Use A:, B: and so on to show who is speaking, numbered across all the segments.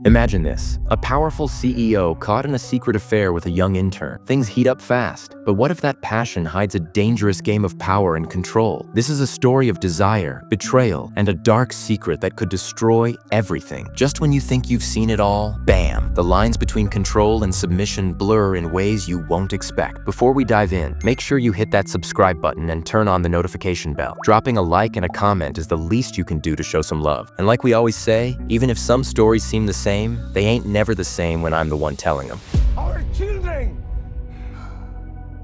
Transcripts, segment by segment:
A: Imagine this, a powerful CEO caught in a secret affair with a young intern. Things heat up fast, but what if that passion hides a dangerous game of power and control? This is a story of desire, betrayal, and a dark secret that could destroy everything. Just when you think you've seen it all, bam! The lines between control and submission blur in ways you won't expect. Before we dive in, make sure you hit that subscribe button and turn on the notification bell. Dropping a like and a comment is the least you can do to show some love. And like we always say, even if some stories seem the same, they ain't never the same when I'm the one telling them.
B: Our children!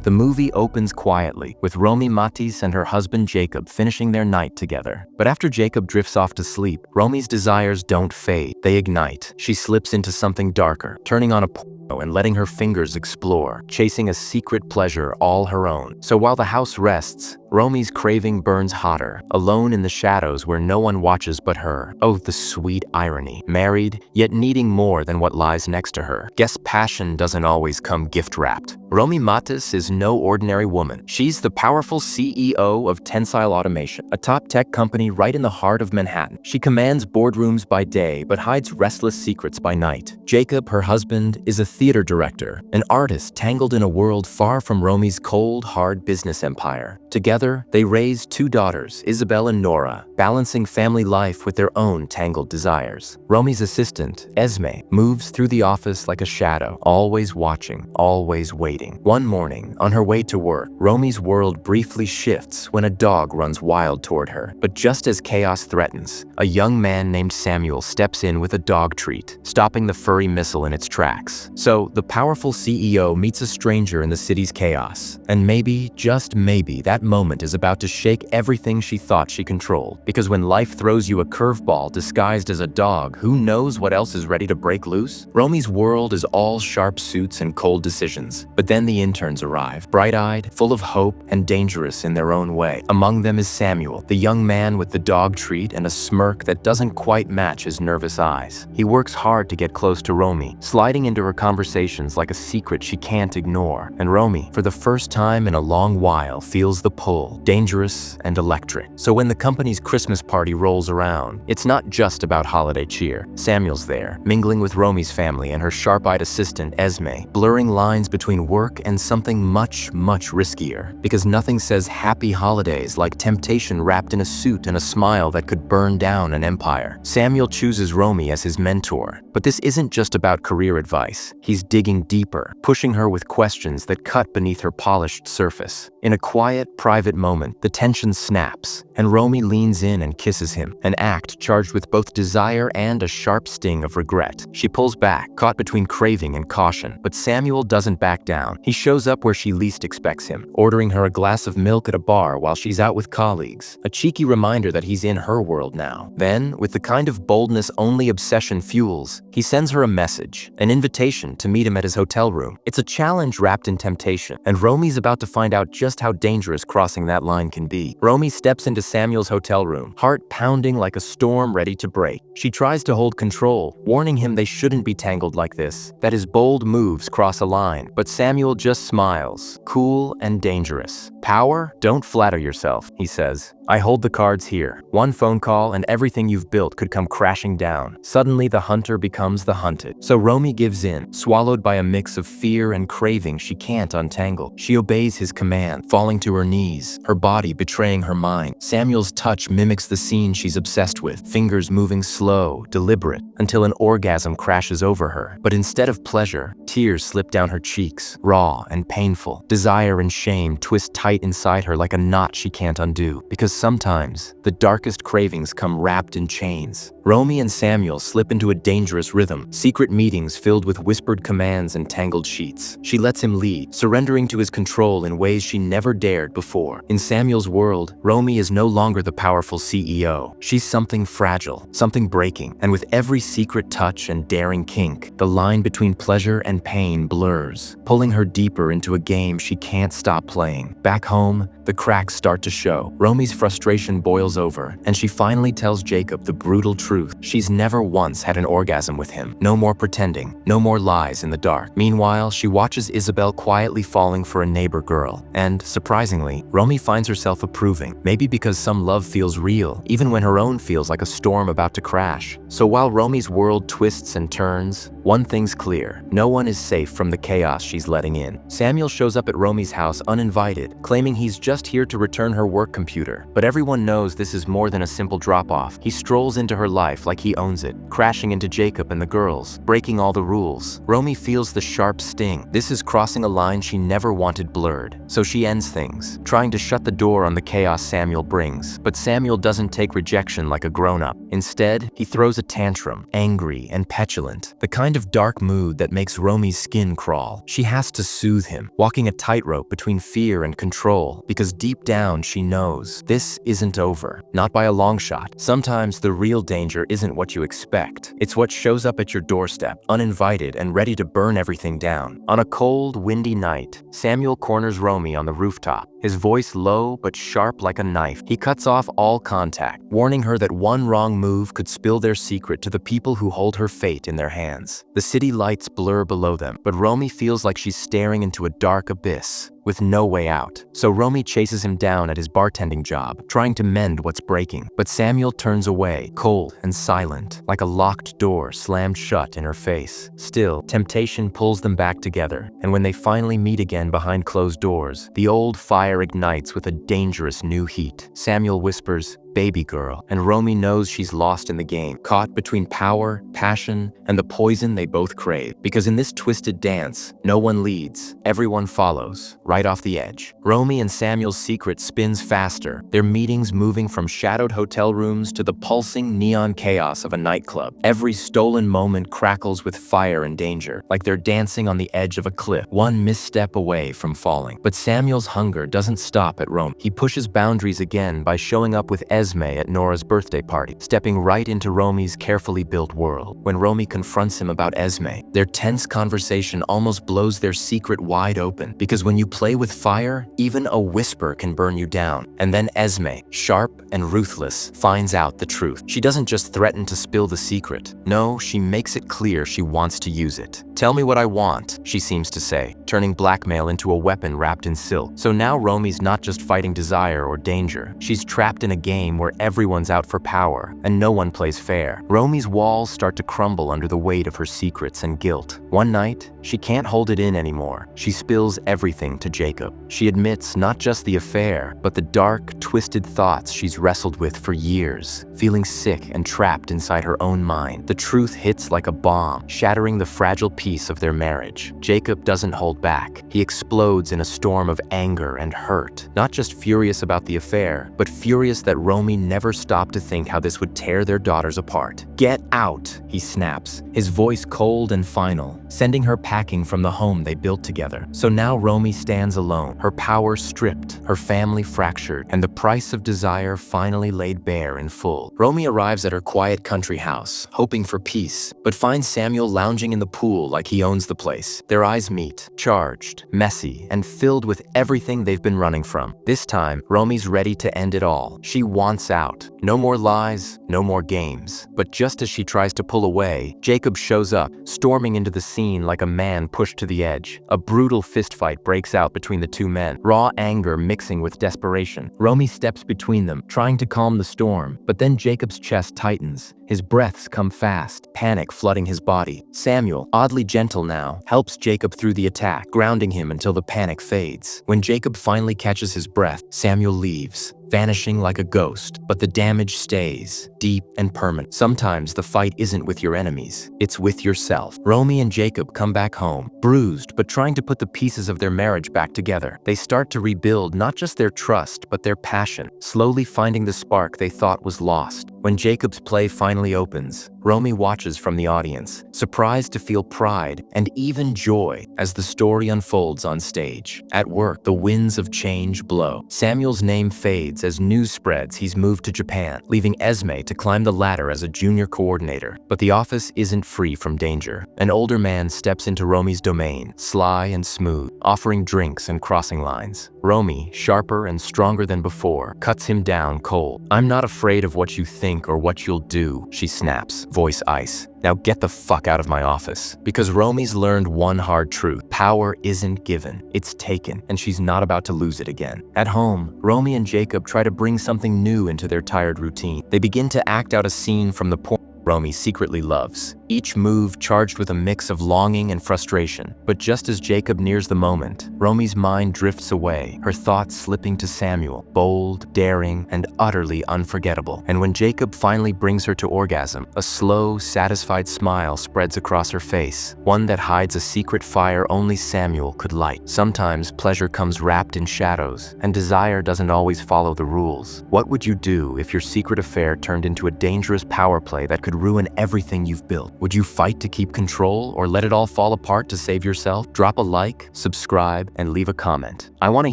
A: The movie opens quietly, with Romy Matis and her husband Jacob finishing their night together. But after Jacob drifts off to sleep, Romy's desires don't fade, they ignite. She slips into something darker, turning on a porno and letting her fingers explore, chasing a secret pleasure all her own. So while the house rests, Romy's craving burns hotter, alone in the shadows where no one watches but her. Oh, the sweet irony. Married, yet needing more than what lies next to her. Guess passion doesn't always come gift-wrapped. Romy Matis is no ordinary woman. She's the powerful CEO of Tensile Automation, a top tech company right in the heart of Manhattan. She commands boardrooms by day, but hides restless secrets by night. Jacob, her husband, is a theater director, an artist tangled in a world far from Romy's cold, hard business empire. Together, they raise two daughters, Isabel and Nora, balancing family life with their own tangled desires. Romy's assistant, Esme, moves through the office like a shadow, always watching, always waiting. One morning, on her way to work, Romy's world briefly shifts when a dog runs wild toward her. But just as chaos threatens, a young man named Samuel steps in with a dog treat, stopping the furry missile in its tracks. So, the powerful CEO meets a stranger in the city's chaos. And maybe, just maybe, that moment is about to shake everything she thought she controlled. Because when life throws you a curveball disguised as a dog, who knows what else is ready to break loose? Romy's world is all sharp suits and cold decisions. But then the interns arrive, bright-eyed, full of hope, and dangerous in their own way. Among them is Samuel, the young man with the dog treat and a smirk that doesn't quite match his nervous eyes. He works hard to get close to Romy, sliding into her conversations like a secret she can't ignore. And Romy, for the first time in a long while, feels the pull, dangerous and electric. So when the company's Christmas party rolls around, it's not just about holiday cheer. Samuel's there, mingling with Romy's family and her sharp-eyed assistant, Esme, blurring lines between work and something much, much riskier. Because nothing says happy holidays like temptation wrapped in a suit and a smile that could burn down an empire. Samuel chooses Romy as his mentor. But this isn't just about career advice. He's digging deeper, pushing her with questions that cut beneath her polished surface. In a quiet, private moment, the tension snaps, and Romy leans in and kisses him, an act charged with both desire and a sharp sting of regret. She pulls back, caught between craving and caution, but Samuel doesn't back down. He shows up where she least expects him, ordering her a glass of milk at a bar while she's out with colleagues, a cheeky reminder that he's in her world now. Then, with the kind of boldness only obsession fuels, he sends her a message, an invitation to meet him at his hotel room. It's a challenge wrapped in temptation, and Romy's about to find out just how dangerous crossing that line can be. Romy steps into Samuel's hotel room, heart pounding like a storm ready to break. She tries to hold control, warning him they shouldn't be tangled like this, that his bold moves cross a line. But Samuel just smiles, cool and dangerous. Power? Don't flatter yourself, he says. I hold the cards here. One phone call and everything you've built could come crashing down. Suddenly the hunter becomes the hunted. So Romy gives in, swallowed by a mix of fear and craving she can't untangle. She obeys his command, falling to her knees, her body betraying her mind. Samuel's touch mimics the scene she's obsessed with, fingers moving slow, deliberate, until an orgasm crashes over her. But instead of pleasure, tears slip down her cheeks, raw and painful. Desire and shame twist tight inside her like a knot she can't undo. Because sometimes, the darkest cravings come wrapped in chains. Romy and Samuel slip into a dangerous rhythm, secret meetings filled with whispered commands and tangled sheets. She lets him lead, surrendering to his control in ways she never dared before. In Samuel's world, Romy is no longer the powerful CEO. She's something fragile, something breaking, and with every secret touch and daring kink, the line between pleasure and pain blurs, pulling her deeper into a game she can't stop playing. Back home, The cracks start to show. Romy's frustration boils over, and she finally tells Jacob the brutal truth. She's never once had an orgasm with him. No more pretending, no more lies in the dark. Meanwhile, she watches Isabel quietly falling for a neighbor girl, and, surprisingly, Romy finds herself approving, maybe because some love feels real, even when her own feels like a storm about to crash. So while Romy's world twists and turns, one thing's clear: no one is safe from the chaos she's letting in. Samuel shows up at Romy's house uninvited, claiming he's just here to return her work computer. But everyone knows this is more than a simple drop-off. He strolls into her life like he owns it, crashing into Jacob and the girls, breaking all the rules. Romy feels the sharp sting. This is crossing a line she never wanted blurred. So she ends things, trying to shut the door on the chaos Samuel brings. But Samuel doesn't take rejection like a grown-up. Instead, he throws a tantrum, angry and petulant, the kind of dark mood that makes Romy's skin crawl. She has to soothe him, walking a tightrope between fear and control, because deep down she knows this isn't over. Not by a long shot. Sometimes the real danger isn't what you expect. It's what shows up at your doorstep, uninvited and ready to burn everything down. On a cold, windy night, Samuel corners Romy on the rooftop, his voice low but sharp like a knife. He cuts off all contact, warning her that one wrong move could spill their secret to the people who hold her fate in their hands. The city lights blur below them, but Romy feels like she's staring into a dark abyss with no way out. So Romy chases him down at his bartending job, trying to mend what's breaking. But Samuel turns away, cold and silent, like a locked door slammed shut in her face. Still, temptation pulls them back together, and when they finally meet again behind closed doors, the old fire ignites with a dangerous new heat. Samuel whispers, "Babygirl," and Romy knows she's lost in the game, caught between power, passion, and the poison they both crave. Because in this twisted dance, no one leads, everyone follows, right off the edge. Romy and Samuel's secret spins faster, their meetings moving from shadowed hotel rooms to the pulsing neon chaos of a nightclub. Every stolen moment crackles with fire and danger, like they're dancing on the edge of a cliff, one misstep away from falling. But Samuel's hunger doesn't stop at Romy. He pushes boundaries again by showing up with Esme at Nora's birthday party, stepping right into Romy's carefully built world. When Romy confronts him about Esme, their tense conversation almost blows their secret wide open, because when you play with fire, even a whisper can burn you down. And then Esme, sharp and ruthless, finds out the truth. She doesn't just threaten to spill the secret. No, she makes it clear she wants to use it. "Tell me what I want," she seems to say, turning blackmail into a weapon wrapped in silk. So now Romy's not just fighting desire or danger. She's trapped in a game where everyone's out for power, and no one plays fair. Romy's walls start to crumble under the weight of her secrets and guilt. One night, she can't hold it in anymore. She spills everything to Jacob. She admits not just the affair, but the dark, twisted thoughts she's wrestled with for years, feeling sick and trapped inside her own mind. The truth hits like a bomb, shattering the fragile peace of their marriage. Jacob doesn't hold back. He explodes in a storm of anger and hurt, not just furious about the affair, but furious that Romy never stopped to think how this would tear their daughters apart. "Get out," he snaps, his voice cold and final, sending her packing from the home they built together. So now Romy stands alone, her power stripped, her family fractured, and the price of desire finally laid bare in full. Romy arrives at her quiet country house, hoping for peace, but finds Samuel lounging in the pool like he owns the place. Their eyes meet, charged, messy, and filled with everything they've been running from. This time, Romy's ready to end it all. She wants out. No more lies, no more games. But just as she tries to pull away, Jacob shows up, storming into the scene like a man pushed to the edge. A brutal fistfight breaks out between the two men, raw anger mixing with desperation. Romy steps between them, trying to calm the storm, but then Jacob's chest tightens. His breaths come fast, panic flooding his body. Samuel, oddly gentle now, helps Jacob through the attack, grounding him until the panic fades. When Jacob finally catches his breath, Samuel leaves, vanishing like a ghost, but the damage stays, deep and permanent. Sometimes the fight isn't with your enemies, it's with yourself. Romy and Jacob come back home, bruised but trying to put the pieces of their marriage back together. They start to rebuild not just their trust, but their passion, slowly finding the spark they thought was lost. When Jacob's play finally opens, Romy watches from the audience, surprised to feel pride and even joy as the story unfolds on stage. At work, the winds of change blow. Samuel's name fades as news spreads he's moved to Japan, leaving Esme to climb the ladder as a junior coordinator. But the office isn't free from danger. An older man steps into Romy's domain, sly and smooth, offering drinks and crossing lines. Romy, sharper and stronger than before, cuts him down cold. "I'm not afraid of what you think or what you'll do," she snaps, voice ice. "Now get the fuck out of my office." Because Romy's learned one hard truth. Power isn't given, it's taken, and she's not about to lose it again. At home, Romy and Jacob try to bring something new into their tired routine. They begin to act out a scene from the porn Romy secretly loves, each move charged with a mix of longing and frustration. But just as Jacob nears the moment, Romy's mind drifts away, her thoughts slipping to Samuel, bold, daring, and utterly unforgettable. And when Jacob finally brings her to orgasm, a slow, satisfied smile spreads across her face, one that hides a secret fire only Samuel could light. Sometimes pleasure comes wrapped in shadows, and desire doesn't always follow the rules. What would you do if your secret affair turned into a dangerous power play that could ruin everything you've built? Would you fight to keep control or let it all fall apart to save yourself? Drop a like, subscribe, and leave a comment. I want to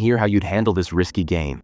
A: hear how you'd handle this risky game.